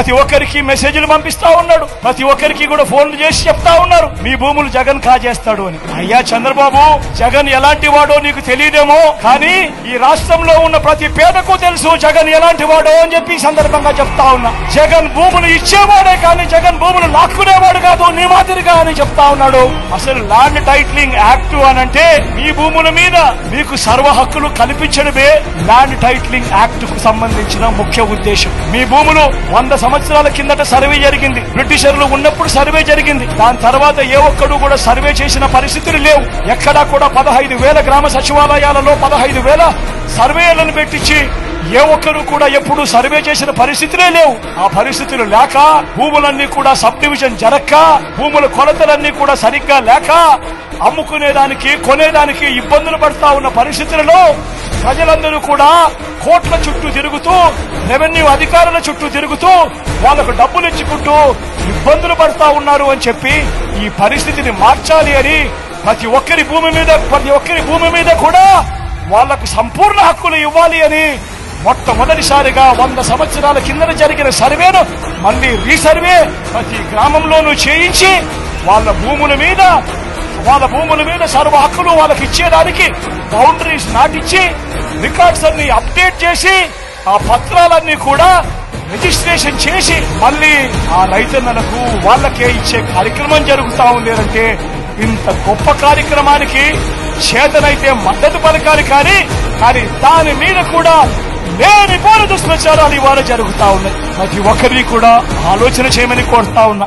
ప్రతి ఒక్కరికి మెసేజ్లు పంపిస్తా ఉన్నాడు, ప్రతి ఒక్కరికి కూడా ఫోన్లు చేసి చెప్తా ఉన్నారు మీ భూములు జగన్ కాజేస్తాడు అని. అయ్యా చంద్రబాబు, జగన్ ఎలాంటి వాడో నీకు తెలియదేమో, కానీ ఈ రాష్ట్రంలో ఉన్న ప్రతి పేదకు తెలుసు జగన్ ఎలాంటి వాడో అని చెప్పి సందర్భంగా చెప్తా ఉన్నా. జగన్ భూములు ఇచ్చేవాడే కానీ జగన్ భూములు లాక్కునేవాడు కాదు నీ మాదిరిగా అని చెప్తా ఉన్నాడు. అసలు ల్యాండ్ టైటిలింగ్ యాక్ట్ అనంటే మీ భూముల మీద మీకు సర్వ హక్కులు కల్పించడమే ల్యాండ్ టైటిలింగ్ యాక్ట్ కు సంబంధించిన ముఖ్య ఉద్దేశం. మీ భూములు 100 సంవత్సరాల కిందట సర్వే జరిగింది, బ్రిటిషర్లు ఉన్నప్పుడు సర్వే జరిగింది. దాని తర్వాత ఏ ఒక్కడు కూడా సర్వే చేసిన పరిస్థితులు లేవు. ఎక్కడా కూడా 15,000 గ్రామ సచివాలయాలలో 15,000 సర్వేలను పెట్టించి ఏ ఒక్కరు కూడా ఎప్పుడు సర్వే చేసిన పరిస్థితులే లేవు. ఆ పరిస్థితులు లేక భూములన్నీ కూడా సబ్ డివిజన్ జరక్క, భూముల కొలతలన్నీ కూడా సరిగ్గా లేక అమ్ముకునేదానికి కొనేదానికి ఇబ్బందులు పడతా ఉన్న పరిస్థితులలో ప్రజలందరూ కూడా కోట్ల చుట్టూ తిరుగుతూ, రెవెన్యూ అధికారుల చుట్టూ తిరుగుతూ వాళ్లకు డబ్బులు ఇచ్చుకుంటూ ఇబ్బందులు పడతా ఉన్నారు అని చెప్పి ఈ పరిస్థితిని మార్చాలి అని ప్రతి ఒక్కరి భూమి మీద కూడా వాళ్లకు సంపూర్ణ హక్కులు ఇవ్వాలి అని మొట్టమొదటిసారిగా 100 సంవత్సరాల కింద జరిగిన సర్వేను మళ్లీ రీసర్వే ప్రతి గ్రామంలోనూ చేయించి వాళ్ళ భూముల మీద సర్వ హక్కులు వాళ్ళకి ఇచ్చేదానికి బౌండరీస్ నాటించి రికార్డ్స్ అన్ని అప్డేట్ చేసి ఆ పత్రాలన్నీ కూడా రిజిస్ట్రేషన్ చేసి మళ్లీ ఆ రైతన్నలకు వాళ్ళకే ఇచ్చే కార్యక్రమం జరుగుతా ఉంది అంటే ఇంత గొప్ప కార్యక్రమానికి చేతనైతే మద్దతు పలకాలి, కానీ దాని మీద కూడా లేని పోరు దుష్ప్రచారాలు ఇవాళ జరుగుతా ఉన్నాయి. ప్రతి ఒక్కరిని కూడా ఆలోచన చేయమని కోరుతా ఉన్నా.